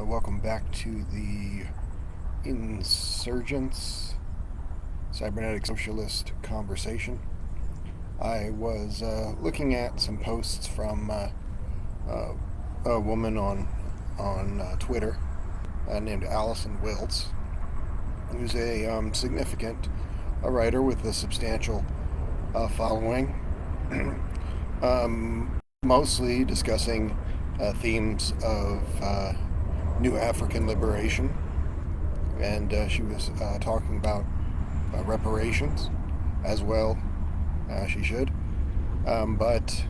Welcome back to the Insurgents Cybernetic Socialist Conversation. I was looking at some posts from a woman on Twitter named Allison Wiltz, who's a significant writer with a substantial following, mostly discussing themes of New African liberation, and she was talking about reparations as well. She should, but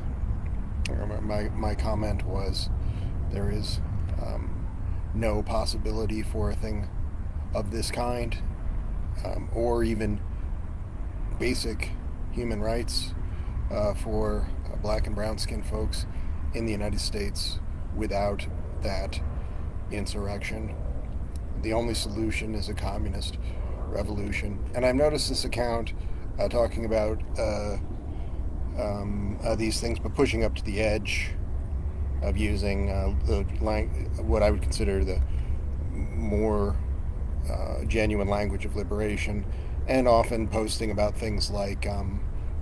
my comment was there is no possibility for a thing of this kind, or even basic human rights for black and brown skinned folks in the United States without that insurrection. The only solution is a communist revolution. And I've noticed this account talking about these things, but pushing up to the edge of using what I would consider the more genuine language of liberation, and often posting about things like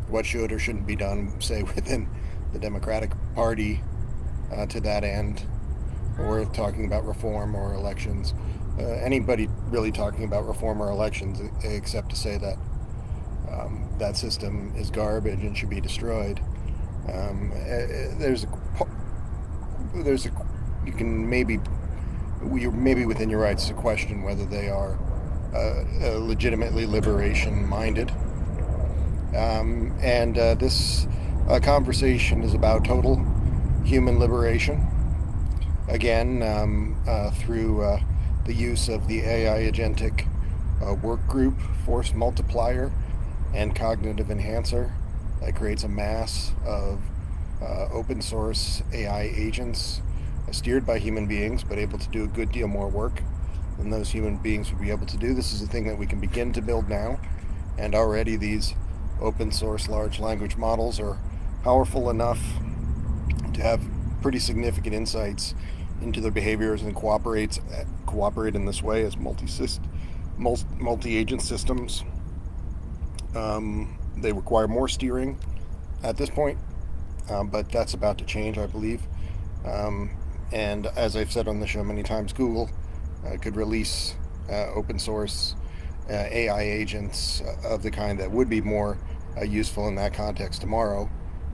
what should or shouldn't be done, say, within the Democratic Party to that end, or talking about reform or elections. Anybody really talking about reform or elections, except to say that that system is garbage and should be destroyed. You can you're maybe within your rights to question whether they are legitimately liberation-minded. This conversation is about total human liberation. Again, through the use of the AI agentic work group, force multiplier, and cognitive enhancer that creates a mass of open source AI agents steered by human beings, but able to do a good deal more work than those human beings would be able to do. This is a thing that we can begin to build now, and already these open source large language models are powerful enough to have pretty significant insights into their behaviors and cooperate in this way as multi-agent systems. They require more steering at this point, but that's about to change, I believe. And as I've said on the show many times, Google could release open source AI agents of the kind that would be more useful in that context tomorrow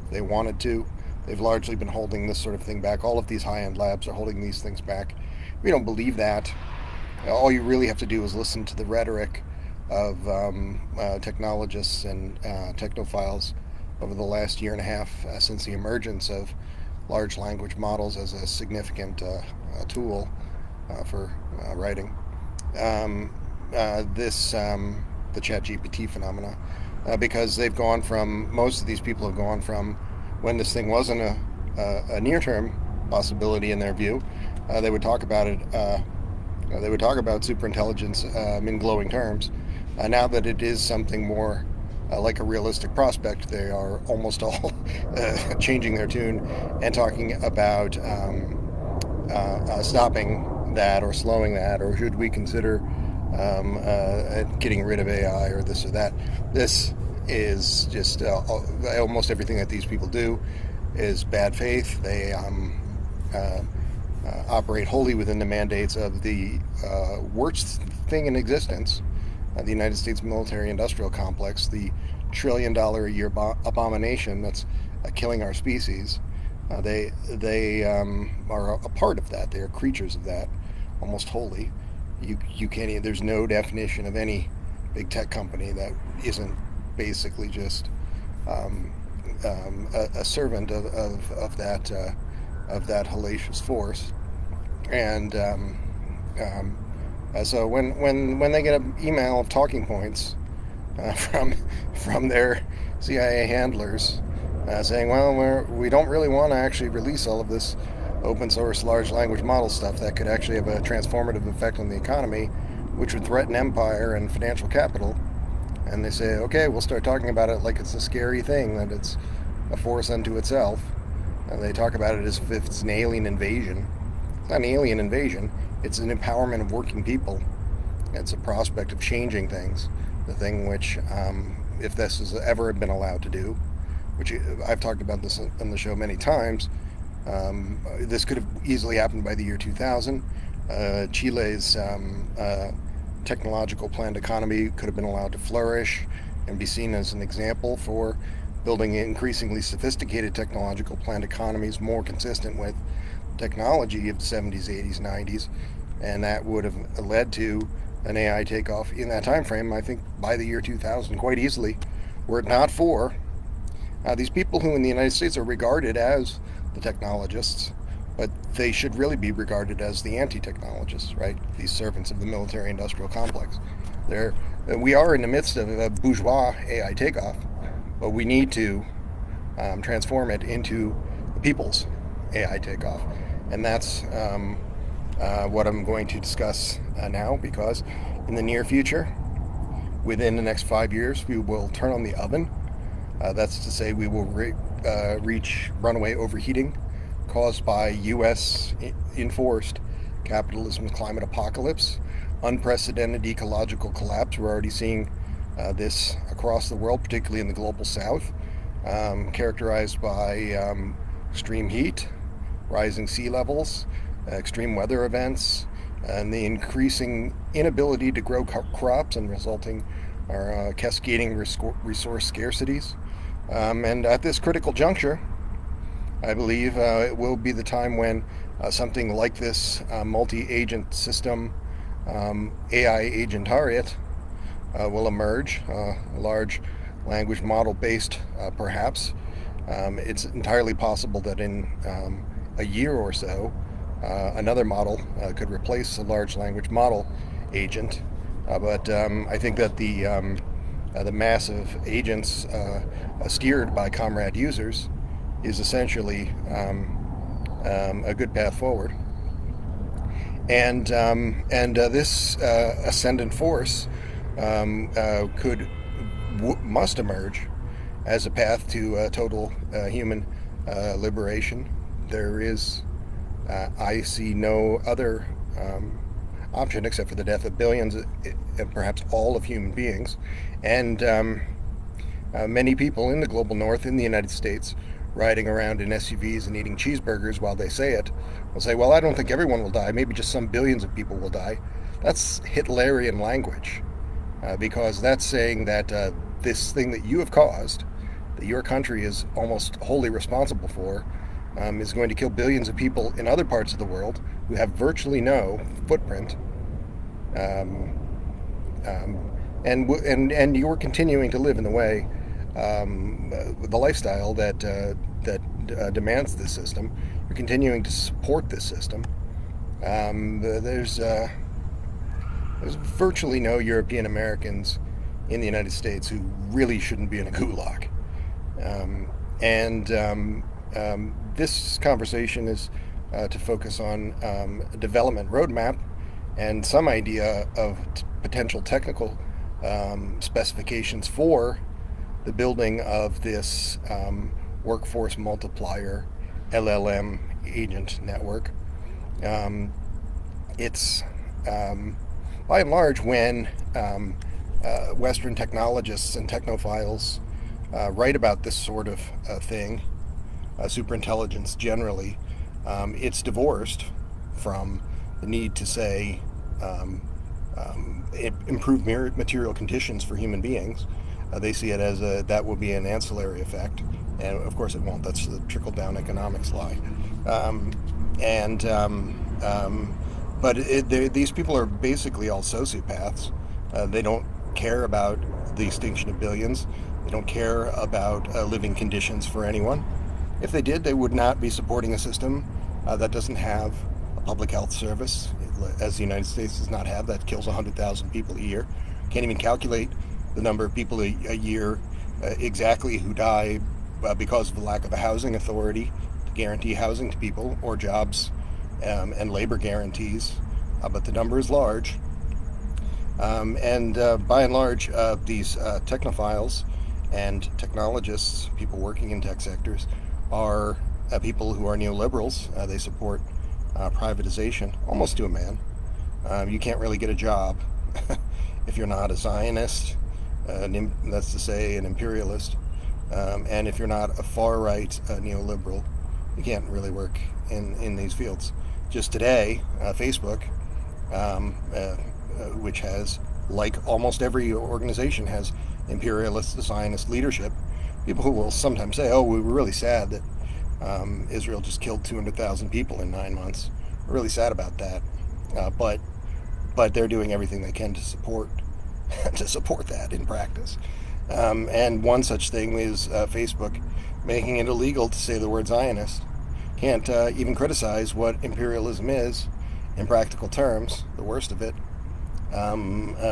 if they wanted to. They've largely been holding this sort of thing back. All of these high-end labs are holding these things back. We don't believe that. All you really have to do is listen to the rhetoric of technologists and technophiles over the last year and a half since the emergence of large language models as a significant tool for writing. The ChatGPT phenomena, because most of these people have gone from, when this thing wasn't a near-term possibility in their view, they would talk about it. They would talk about superintelligence in glowing terms. Now that it is something more like a realistic prospect, they are almost all changing their tune and talking about stopping that or slowing that, or should we consider getting rid of AI or this or that. This is just almost everything that these people do is bad faith. They operate wholly within the mandates of the worst thing in existence, the United States military-industrial complex, the $1 trillion a year abomination that's killing our species. They are a part of that. They are creatures of that, almost wholly. You can't. There's no definition of any big tech company that isn't basically just a servant of that hellacious force. And so when they get an email of talking points from their CIA handlers saying, well, we don't really want to actually release all of this open source large language model stuff that could actually have a transformative effect on the economy, which would threaten empire and financial capital. And they say, okay, we'll start talking about it like it's a scary thing, that it's a force unto itself. And they talk about it as if it's an alien invasion. It's not an alien invasion. It's an empowerment of working people. It's a prospect of changing things, the thing which, if this has ever been allowed to do, which I've talked about this on the show many times, this could have easily happened by the year 2000. Chile's technological planned economy could have been allowed to flourish and be seen as an example for building increasingly sophisticated technological planned economies more consistent with technology of the 70s, 80s, 90s, and that would have led to an AI takeoff in that time frame, I think, by the year 2000, quite easily, were it not for these people who in the United States are regarded as the technologists, but they should really be regarded as the anti-technologists, right? These servants of the military-industrial complex. We are in the midst of a bourgeois AI takeoff, but we need to transform it into the people's AI takeoff. And that's what I'm going to discuss now, because in the near future, within the next 5 years, we will turn on the oven. That's to say, we will reach runaway overheating caused by U.S. enforced capitalism's climate apocalypse, unprecedented ecological collapse. We're already seeing this across the world, particularly in the global south, characterized by extreme heat, rising sea levels, extreme weather events, and the increasing inability to grow crops and resulting cascading resource scarcities. And at this critical juncture, I believe it will be the time when something like this multi-agent system, AI agentariat, will emerge, a large language model based, perhaps. It's entirely possible that in a year or so, another model could replace a large language model agent. But I think that the massive agents steered by comrade users is essentially a good path forward. And this ascendant force must emerge as a path to total human liberation. There is, I see no other option except for the death of billions, perhaps all of human beings, and many people in the global north, in the United States, riding around in SUVs and eating cheeseburgers while they say it, will say, well, I don't think everyone will die, maybe just some billions of people will die. That's Hitlerian language, because that's saying that this thing that you have caused, that your country is almost wholly responsible for, is going to kill billions of people in other parts of the world who have virtually no footprint, and you're continuing to live in the way, the lifestyle that demands this system. You're continuing to support this system. There's virtually no European Americans in the United States who really shouldn't be in a gulag. This conversation is to focus on a development roadmap and some idea of potential technical specifications for the building of this workforce multiplier LLM agent network. It's by and large when Western technologists and technophiles write about this sort of thing, superintelligence generally, it's divorced from the need to say improve material conditions for human beings. They see it as that will be an ancillary effect, and of course it won't. That's the trickle-down economics lie. But these people are basically all sociopaths. They don't care about the extinction of billions. They don't care about living conditions for anyone. If they did, they would not be supporting a system that doesn't have a public health service, as the United States does not have, that kills 100,000 people a year. Can't even calculate the number of people a year exactly who die because of the lack of a housing authority to guarantee housing to people, or jobs and labor guarantees, but the number is large. By and large, these technophiles and technologists, people working in tech sectors, are people who are neoliberals. They support privatization, almost to a man. You can't really get a job if you're not a Zionist, that's to say, an imperialist, and if you're not a far-right neoliberal, you can't really work in these fields. Just today, Facebook, which has, like almost every organization, has imperialist Zionist leadership. People who will sometimes say, "Oh, we were really sad that Israel just killed 200,000 people in 9 months. We're really sad about that," but they're doing everything they can to support that in practice. And one such thing is Facebook making it illegal to say the word Zionist. Can't even criticize what imperialism is in practical terms, the worst of it,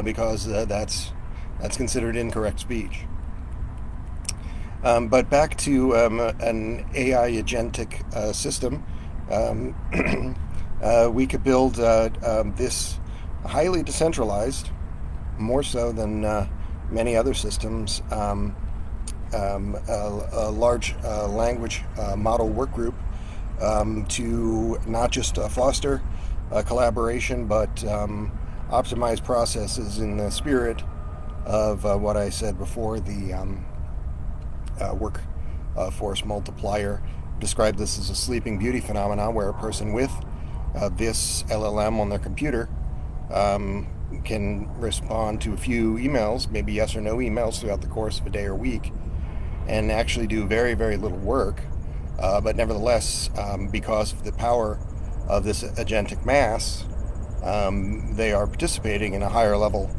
because that's considered incorrect speech. But back to an AI agentic system, we could build this highly decentralized, more so than many other systems, a large language model work group to not just foster collaboration, but optimize processes in the spirit of what I said before, the workforce multiplier. Described this as a sleeping beauty phenomenon, where a person with this LLM on their computer can respond to a few emails, maybe yes or no emails, throughout the course of a day or week, and actually do very, very little work. But nevertheless, because of the power of this agentic mass, they are participating in a higher level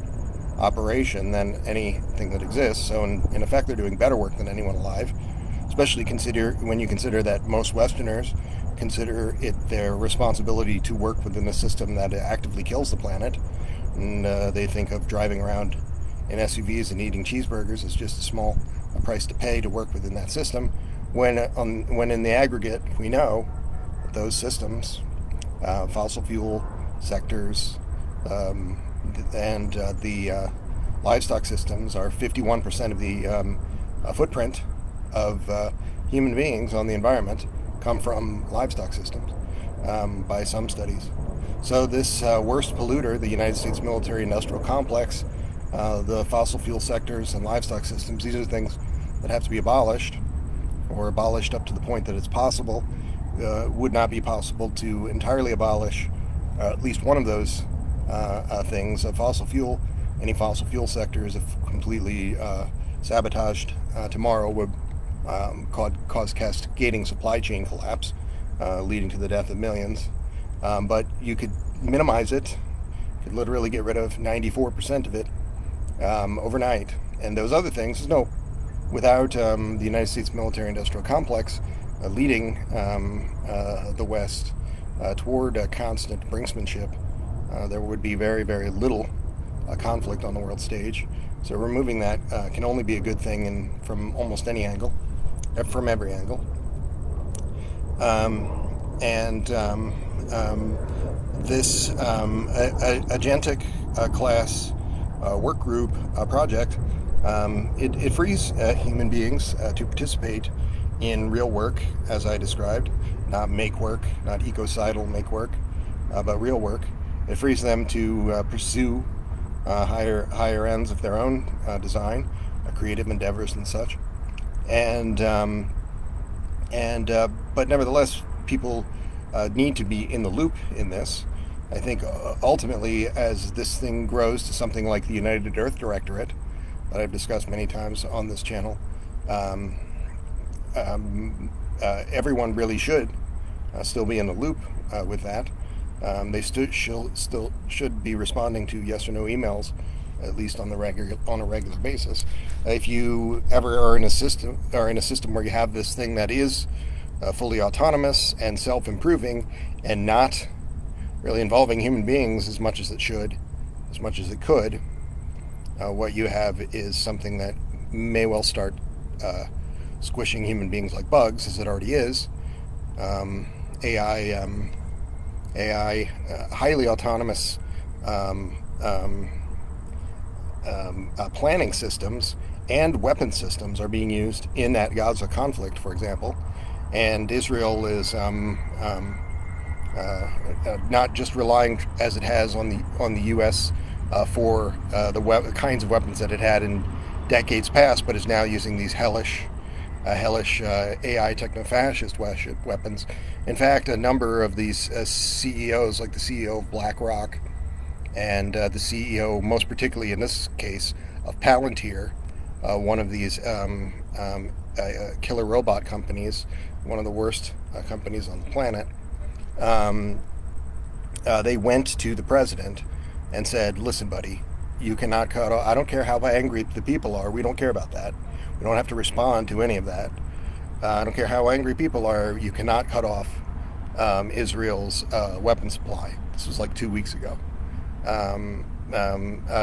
operation than anything that exists. So in effect, they're doing better work than anyone alive, especially when you consider that most Westerners consider it their responsibility to work within a system that actively kills the planet. And they think of driving around in SUVs and eating cheeseburgers as just a small price to pay to work within that system, when in the aggregate we know that those systems, fossil fuel sectors, and the livestock systems are 51% of the footprint of human beings on the environment come from livestock systems, by some studies. So this worst polluter, the United States military-industrial complex, the fossil fuel sectors and livestock systems, these are things that have to be abolished, or abolished up to the point that it's possible. Would not be possible to entirely abolish at least one of those things. Fossil fuel, any fossil sectors, if completely sabotaged tomorrow, would cause cascading supply chain collapse, leading to the death of millions. But you could minimize it. You could literally get rid of 94% of it overnight. And those other things, without the United States military-industrial complex leading the West toward constant brinksmanship, there would be very, very little conflict on the world stage. So removing that can only be a good thing, from almost any angle, from every angle. This agentic class work group project, it frees human beings to participate in real work, as I described, not make work, not ecocidal make work, but real work. It frees them to pursue higher ends of their own design, creative endeavors and such. But nevertheless, people need to be in the loop in this. I think ultimately, as this thing grows to something like the United Earth Directorate that I've discussed many times on this channel, everyone really should still be in the loop with that. They still should be responding to yes or no emails, at least on a regular basis. If you ever are in a system where you have this thing that is fully autonomous and self-improving, and not really involving human beings as much as it should, as much as it could, what you have is something that may well start squishing human beings like bugs, as it already is. AI, highly autonomous planning systems and weapon systems are being used in that Gaza conflict, for example. And Israel is not just relying as it has on the U.S. For the kinds of weapons that it had in decades past, but is now using these hellish AI techno-fascist weapons. In fact, a number of these CEOs, like the CEO of BlackRock and the CEO, most particularly in this case, of Palantir, one of these killer robot companies, one of the worst companies on the planet, they went to the president and said, listen, buddy, you cannot cut off. I don't care how angry the people are. We don't care about that. We don't have to respond to any of that. I don't care how angry people are. You cannot cut off Israel's weapon supply. This was like 2 weeks ago.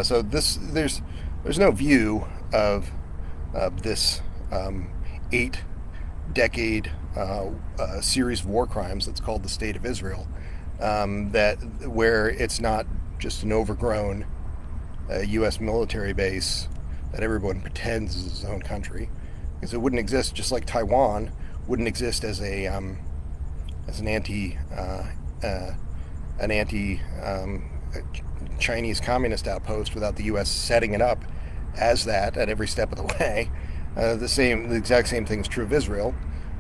So there's no view of this 8-decade series of war crimes that's called the State of Israel, that where it's not just an overgrown U.S. military base that everyone pretends is its own country, because it wouldn't exist. Just like Taiwan wouldn't exist as an anti Chinese communist outpost without the U.S. setting it up as that at every step of the way. The exact same thing is true of Israel,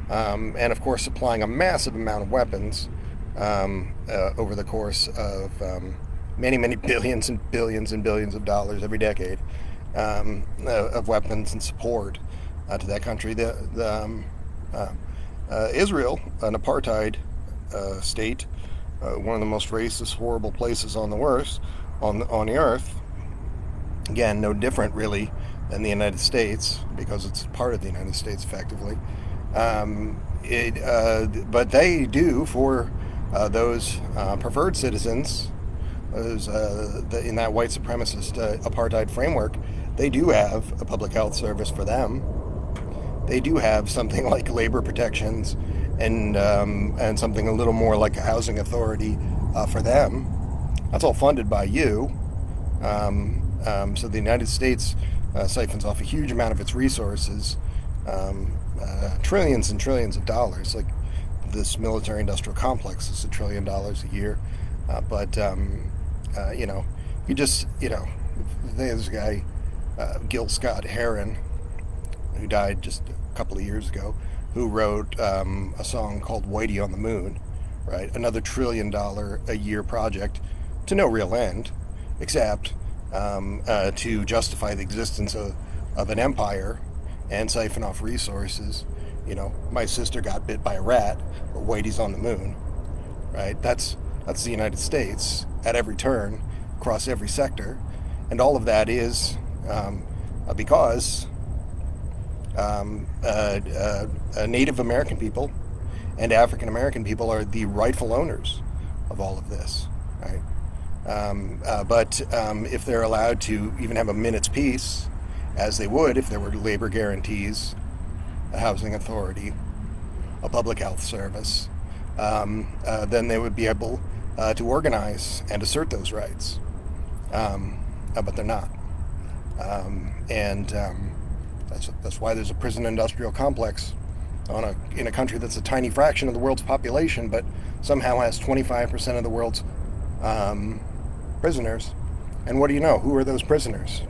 and of course supplying a massive amount of weapons over the course of many billions and billions and billions of dollars every decade of weapons and support to that country. Israel, an apartheid state, one of the most racist, horrible places on the earth. Again, no different really than the United States, because it's part of the United States effectively. But they do for those preferred citizens, in that white supremacist apartheid framework, they do have a public health service for them. They do have something like labor protections and something a little more like a housing authority for them. That's all funded by you. So the United States siphons off a huge amount of its resources, trillions and trillions of dollars. Like this military-industrial complex is $1 trillion a year. But there's a guy, Gil Scott Heron, who died just a couple of years ago, who wrote a song called Whitey on the Moon, right? Another $1 trillion a year project to no real end, except to justify the existence of an empire and siphon off resources. My sister got bit by a rat, but Whitey's on the moon, right? That's the United States at every turn, across every sector, and all of that is because Native American people and African American people are the rightful owners of all of this, right? But if they're allowed to even have a minute's peace, as they would if there were labor guarantees, a housing authority, a public health service, then they would be able to organize and assert those rights. But they're not. That's why there's a prison industrial complex in a country that's a tiny fraction of the world's population, but somehow has 25% of the world's prisoners. And what do you know? Who are those prisoners?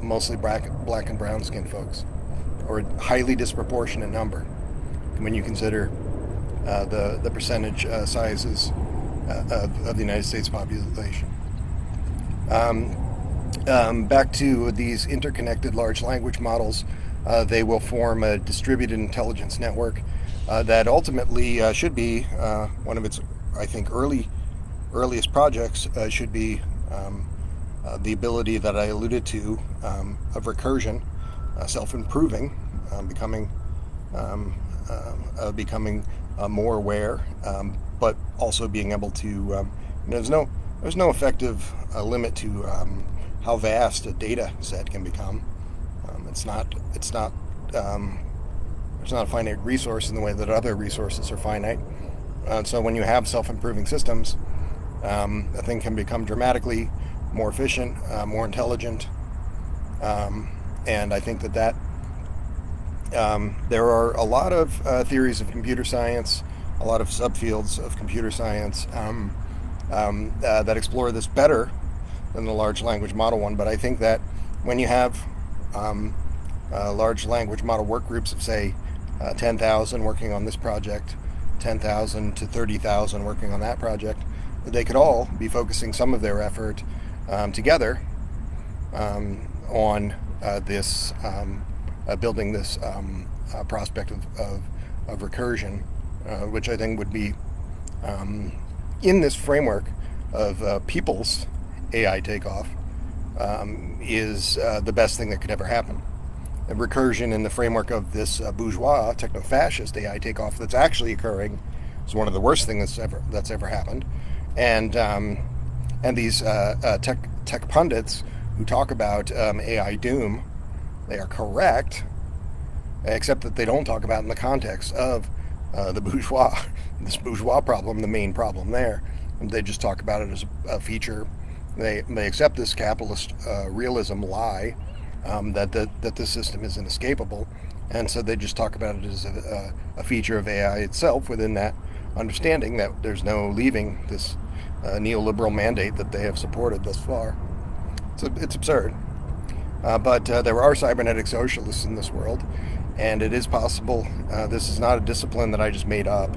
Mostly black and brown skinned folks, or a highly disproportionate number when you consider the percentage sizes of the United States population. Back to these interconnected large language models, they will form a distributed intelligence network that ultimately should be one of its, I think, earliest projects should be the ability that I alluded to of recursion, self-improving, becoming more aware, but also being able to. There's no effective limit to how vast a data set can become. It's not a finite resource in the way that other resources are finite. So when you have self-improving systems, a thing can become dramatically more efficient, more intelligent, and I think that there are a lot of theories of computer science a lot of subfields of computer science that explore this better than the large language model one. But I think that when you have large language model work groups of, say, 10,000 working on this project, 10,000 to 30,000 working on that project, they could all be focusing some of their effort together on this building this prospect of recursion, which I think would be in this framework of people's AI takeoff is the best thing that could ever happen. A recursion in the framework of this bourgeois techno-fascist AI takeoff that's actually occurring is one of the worst things that's ever happened. And these tech pundits who talk about AI doom, they are correct, except that they don't talk about it in the context of the bourgeois, this bourgeois problem, the main problem there. They just talk about it as a feature. They accept this capitalist realism lie that the system is inescapable, and so they just talk about it as a feature of AI itself, within that understanding that there's no leaving this neoliberal mandate that they have supported thus far. It's absurd. But there are cybernetic socialists in this world, and it is possible. This is not a discipline that I just made up.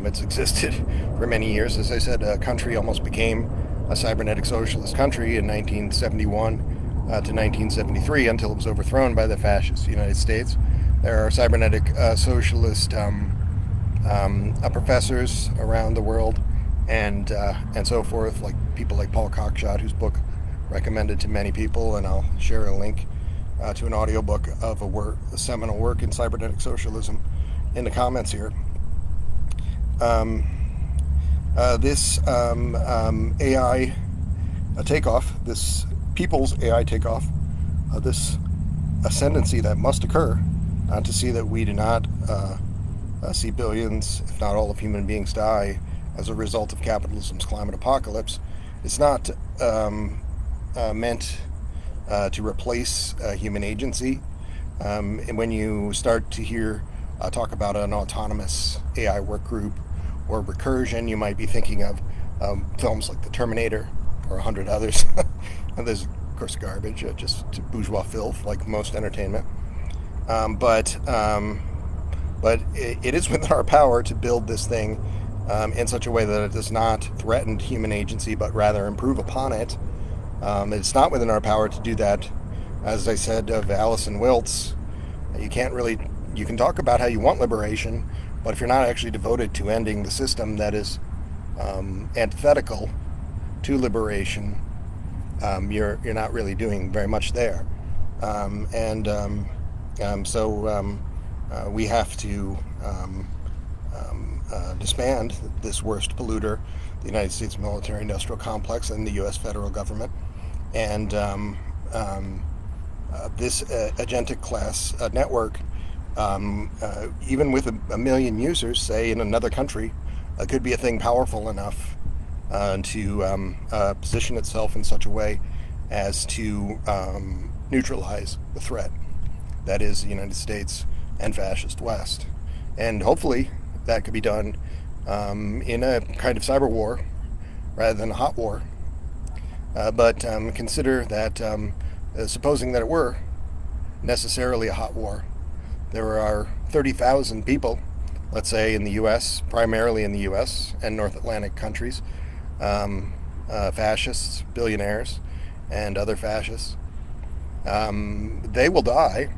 It's existed for many years. As I said, a country almost became a cybernetic socialist country in 1971 to 1973, until it was overthrown by the fascist United States. There are cybernetic socialist professors around the world, and so forth, like people like Paul Cockshott, whose book recommended to many people, and I'll share a link to an audiobook of a seminal work in cybernetic socialism in the comments here. This AI takeoff, this people's AI takeoff, this ascendancy that must occur to see that we do not see billions, if not all of human beings die as a result of capitalism's climate apocalypse. It's not meant to replace human agency. And when you start to hear talk about an autonomous AI work group or recursion, you might be thinking of films like The Terminator or 100 others. And there's, of course, garbage, just bourgeois filth, like most entertainment. But it is within our power to build this thing in such a way that it does not threaten human agency, but rather improve upon it. It's not within our power to do that. As I said of Alison Wiltz, you can talk about how you want liberation, but if you're not actually devoted to ending the system that is antithetical to liberation, you're not really doing very much there. So we have to disband this worst polluter, the United States military-industrial complex, and the U.S. federal government. And this agentic class network, even with a million users, say, in another country, could be a thing powerful enough to position itself in such a way as to neutralize the threat that is the United States and fascist West. And hopefully that could be done in a kind of cyber war rather than a hot war. But consider that, supposing that it were necessarily a hot war, there are 30,000 people, let's say, in the U.S., primarily in the U.S. and North Atlantic countries, fascists, billionaires, and other fascists. They will die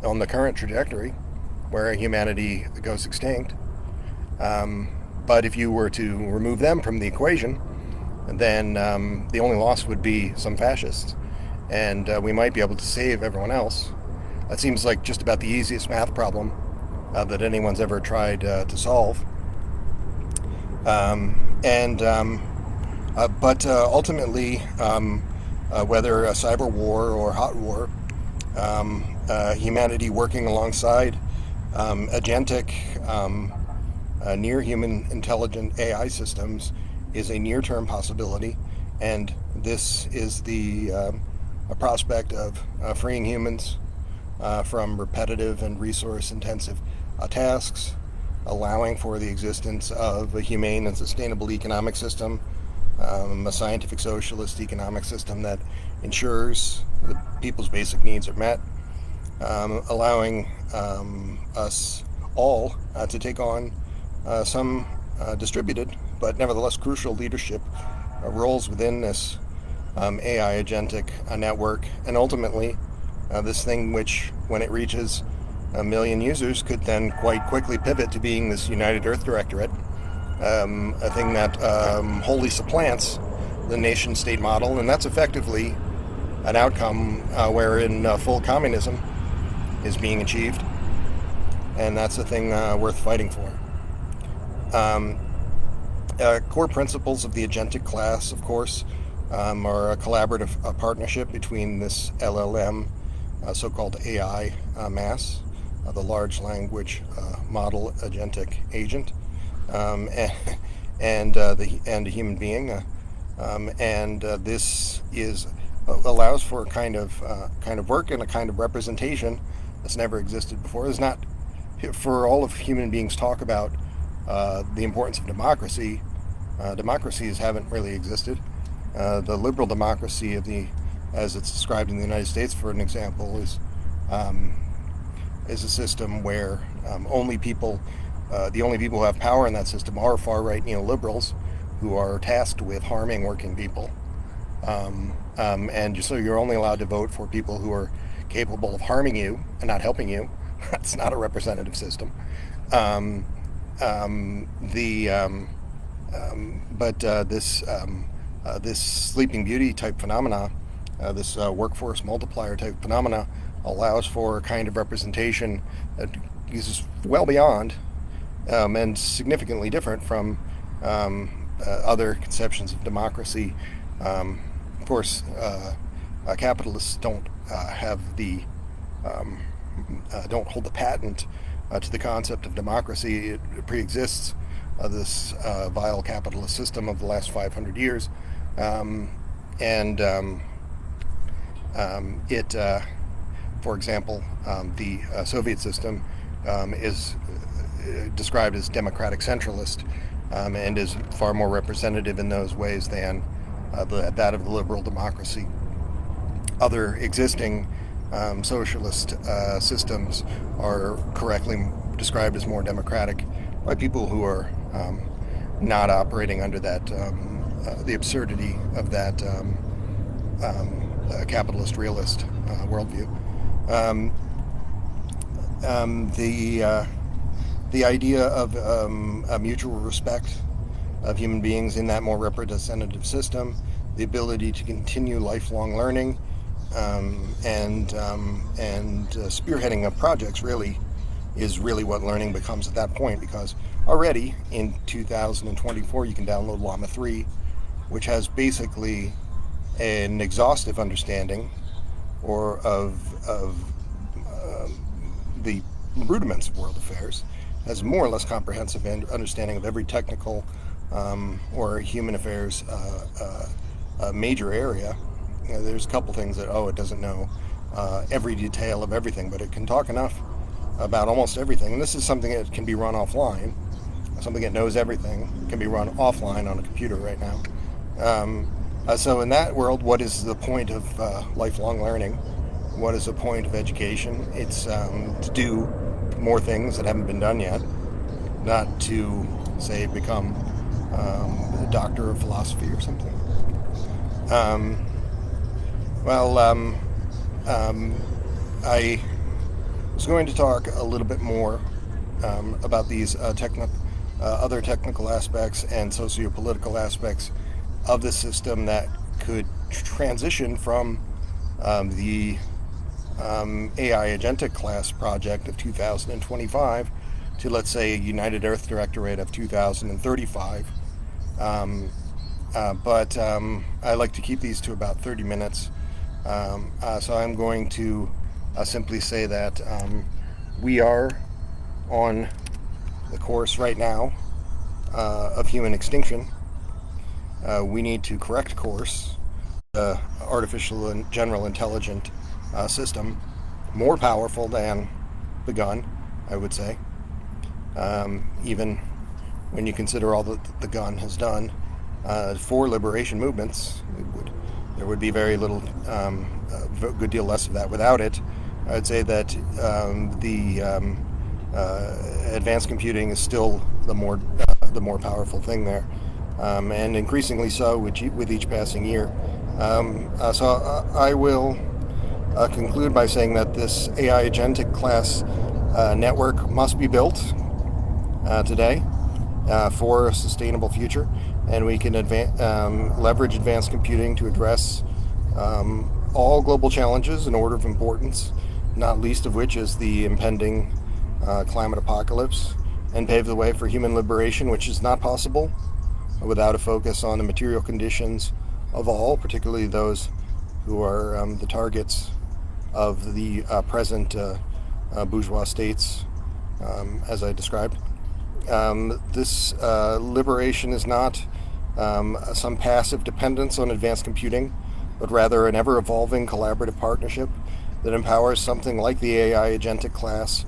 on the current trajectory where humanity goes extinct. But if you were to remove them from the equation, then the only loss would be some fascists, and we might be able to save everyone else. That seems like just about the easiest math problem that anyone's ever tried to solve. But ultimately, whether a cyber war or hot war, humanity working alongside agentic, near-human intelligent AI systems is a near-term possibility, and this is a prospect of freeing humans from repetitive and resource-intensive tasks, allowing for the existence of a humane and sustainable economic system, a scientific socialist economic system that ensures that people's basic needs are met, allowing us all to take on some distributed but nevertheless crucial leadership roles within this AI agentic network, and ultimately this thing which, when it reaches a million users, could then quite quickly pivot to being this United Earth Directorate, a thing that wholly supplants the nation-state model, and that's effectively an outcome wherein full communism is being achieved, and that's a thing worth fighting for. Core principles of the agentic class, of course, are a collaborative partnership between this LLM, so-called AI mass, the large language model agentic agent, and a human being, and this allows for a kind of work and a kind of representation that's never existed before. There's not, for all of human beings talk about the importance of democracy. Democracies haven't really existed. The liberal democracy as it's described in the United States, for an example, is a system where the only people who have power in that system are far-right neoliberals who are tasked with harming working people. And so you're only allowed to vote for people who are capable of harming you and not helping you. That's not a representative system. This Sleeping Beauty type phenomena, this workforce multiplier type phenomena, allows for a kind of representation that is well beyond and significantly different from other conceptions of democracy. Of course, capitalists don't don't hold the patent to the concept of democracy. It pre-exists this vile capitalist system of the last 500 years, for example, the Soviet system is described as democratic centralist, and is far more representative in those ways than that of the liberal democracy. Other existing socialist systems are correctly described as more democratic by people who are not operating under that the absurdity of that capitalist realist worldview. The idea of a mutual respect of human beings in that more representative system, the ability to continue lifelong learning, and spearheading of projects is really what learning becomes at that point, because already in 2024 you can download Llama 3, which has basically an exhaustive understanding of the rudiments of world affairs, has more or less comprehensive understanding of every technical or human affairs major area. There's a couple things that it doesn't know every detail of everything, but it can talk enough about almost everything. And this is something that can be run offline. Something that knows everything can be run offline on a computer right now. So in that world, what is the point of lifelong learning? What is the point of education? It's to do more things that haven't been done yet, not to, say, become a doctor of philosophy or something. I was going to talk a little bit more about these other technical aspects and socio-political aspects of the system that could transition from the AI agentic class project of 2025 to, let's say, a United Earth Directorate of 2035. But I like to keep these to about 30 minutes. So I'm going to simply say that we are on the course right now of human extinction. We need to correct course. Artificial and general intelligent system, more powerful than the gun, I would say. even when you consider all that the gun has done for liberation movements. There would be very little, a good deal less of that without it. I'd say that the advanced computing is still the more powerful thing there, and increasingly so with each passing year. So I will conclude by saying that this AI agentic class network must be built today for a sustainable future, and we can leverage advanced computing to address all global challenges in order of importance, not least of which is the impending climate apocalypse, and pave the way for human liberation, which is not possible without a focus on the material conditions of all, particularly those who are the targets of the present bourgeois states, as I described. This liberation is not some passive dependence on advanced computing, but rather an ever-evolving collaborative partnership that empowers something like the AI agentic class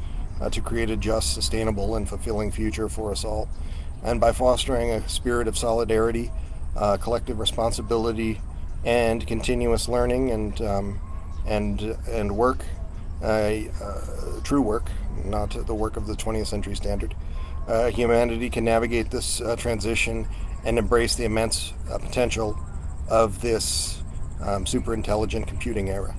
to create a just, sustainable, and fulfilling future for us all. And by fostering a spirit of solidarity, collective responsibility, and continuous learning and work, true work, not the work of the 20th century standard, humanity can navigate this transition and embrace the immense potential of this super intelligent computing era.